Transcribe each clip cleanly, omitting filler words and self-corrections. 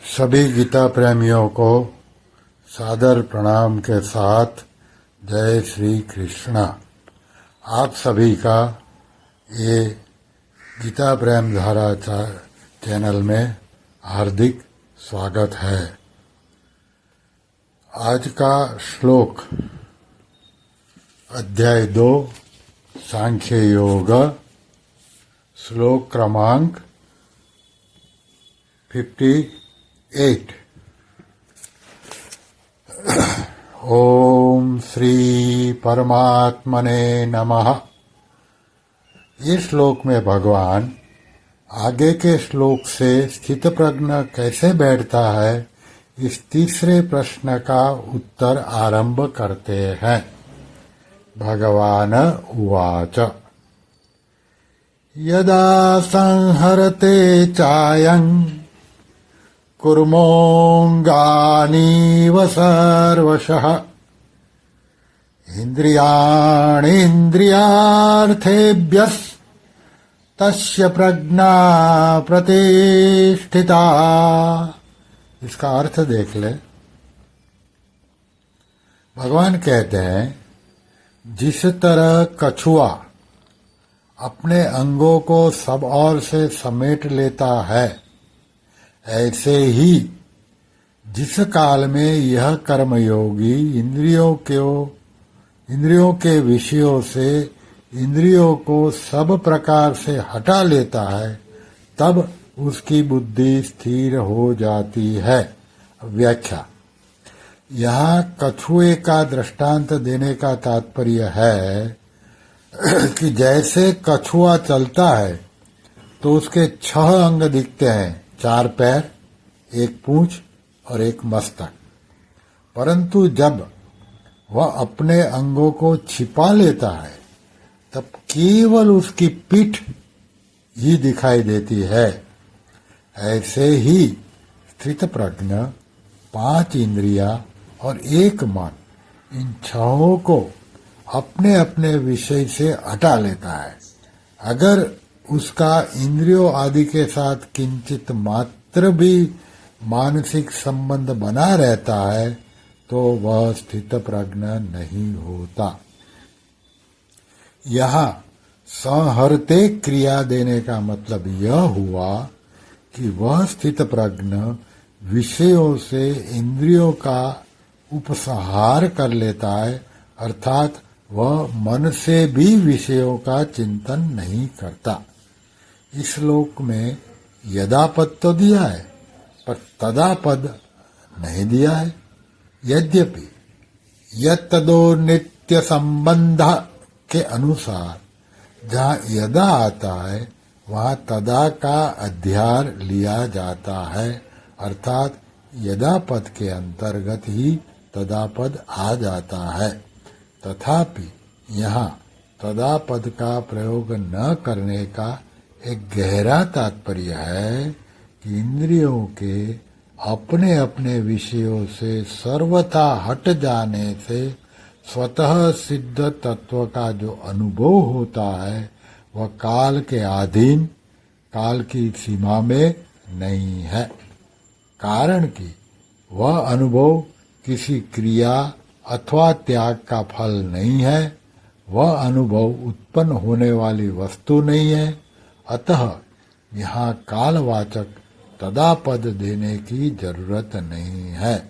सभी गीता प्रेमियों को सादर प्रणाम के साथ जय श्री कृष्णा। आप सभी का ये गीता प्रेम धारा चैनल में हार्दिक स्वागत है। आज का श्लोक अध्याय 2 सांख्य योग, श्लोक क्रमांक 58। ओम श्री परमात्मने नमः। इस श्लोक में भगवान आगे के श्लोक से स्थित प्रज्ञ कैसे बैठता है, इस तीसरे प्रश्न का उत्तर आरंभ करते हैं। भगवान उवाच यदा संहरते चायं कुर्मोऽङ्गानीव सर्वशः इन्द्रियाणीन्द्रियार्थेभ्यस्तस्य प्रज्ञा प्रतिष्ठिता। इसका अर्थ देख ले। भगवान कहते हैं, जिस तरह कछुआ अपने अंगों को सब ओर से समेट लेता है, ऐसे ही जिस काल में यह कर्मयोगी इंद्रियों के विषयों से इंद्रियों को सब प्रकार से हटा लेता है, तब उसकी बुद्धि स्थिर हो जाती है। व्याख्या। यहाँ कछुए का दृष्टांत देने का तात्पर्य है कि जैसे कछुआ चलता है तो उसके 6 अंग दिखते हैं, 4 पैर, 1 पूंछ और 1 मस्तक। परंतु जब वह अपने अंगों को छिपा लेता है तब केवल उसकी पीठ ही दिखाई देती है। ऐसे ही स्थित प्रज्ञ 5 इंद्रियां और 1 मन, इन 6 को अपने अपने विषय से हटा लेता है। अगर उसका इंद्रियों आदि के साथ किंचित मात्र भी मानसिक संबंध बना रहता है तो वह स्थित प्रज्ञ नहीं होता। यहाँ संहरते क्रिया देने का मतलब यह हुआ कि वह स्थित प्रज्ञ विषयों से इंद्रियों का उपसंहार कर लेता है, अर्थात वह मन से भी विषयों का चिंतन नहीं करता। इस श्लोक में यदा पद तो दिया है पर तदा पद नहीं दिया है। यद्यपि यत्तदो नित्य संबंध के अनुसार जहाँ यदा आता है वहाँ तदा का अध्यार लिया जाता है, अर्थात यदा पद के अंतर्गत ही तदा पद आ जाता है। तथापि यहाँ तदा पद का प्रयोग न करने का एक गहरा तात्पर्य है कि इंद्रियों के अपने अपने विषयों से सर्वथा हट जाने से स्वतः सिद्ध तत्व का जो अनुभव होता है वह काल के अधीन, काल की सीमा में नहीं है। कारण कि वह अनुभव किसी क्रिया अथवा त्याग का फल नहीं है, वह अनुभव उत्पन्न होने वाली वस्तु नहीं है। अतः यहाँ कालवाचक तदा पद देने की जरूरत नहीं है।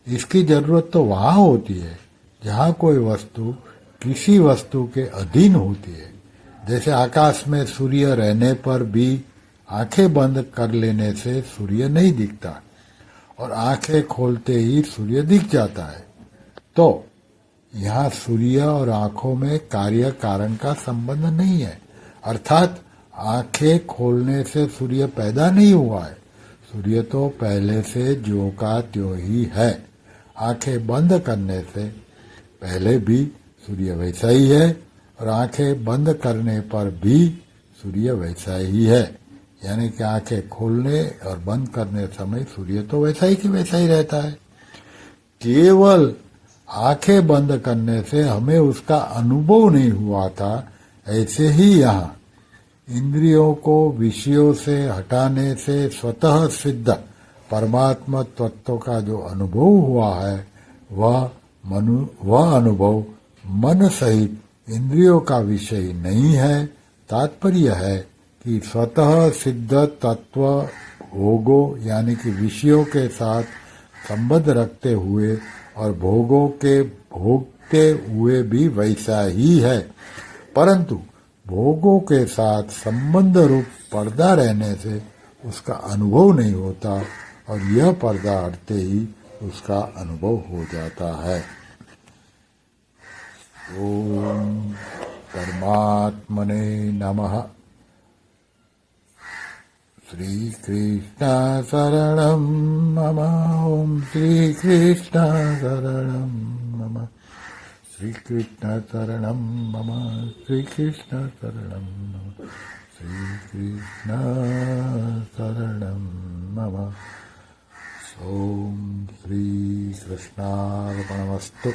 इसकी जरूरत तो वहाँ होती है जहाँ कोई वस्तु किसी वस्तु के अधीन होती है। जैसे आकाश में सूर्य रहने पर भी आंखें बंद कर लेने से सूर्य नहीं दिखता और आंखें खोलते ही सूर्य दिख जाता है। तो यहाँ सूर्य और आंखों में कार्य कारण का संबंध नहीं है, अर्थात आंखें खोलने से सूर्य पैदा नहीं हुआ है। सूर्य तो पहले से ज्यों का त्यों ही है। आंखें बंद करने से पहले भी सूर्य वैसा ही है और आंखें बंद करने पर भी सूर्य वैसा ही है। यानी कि आंखें खोलने और बंद करने समय सूर्य तो वैसा ही कि वैसा ही रहता है। केवल आंखें बंद करने से हमें उसका अनुभव नहीं हुआ था, ऐसे ही यहाँ इंद्रियों को विषयों से हटाने से स्वतः सिद्ध परमात्मा तत्व का जो अनुभव हुआ है वह अनुभव मन सहित इंद्रियों का विषय नहीं है। तात्पर्य है कि स्वतः सिद्ध तत्व भोगों यानी कि विषयों के साथ संबंध रखते हुए और भोगों के भोगते हुए भी वैसा ही है, परंतु भोगों के साथ संबंध रूप पर्दा रहने से उसका अनुभव नहीं होता और यह पर्दा हटते ही उसका अनुभव हो जाता है। ओम परमात्मने नमः। श्री कृष्ण शरणं मम। ओम श्री कृष्ण शरणं मम। श्री कृष्ण शरणं मम। श्री कृष्ण शरणं मम। श्री कृष्ण शरणं मम। ओम श्री कृष्णार्पणमस्तु।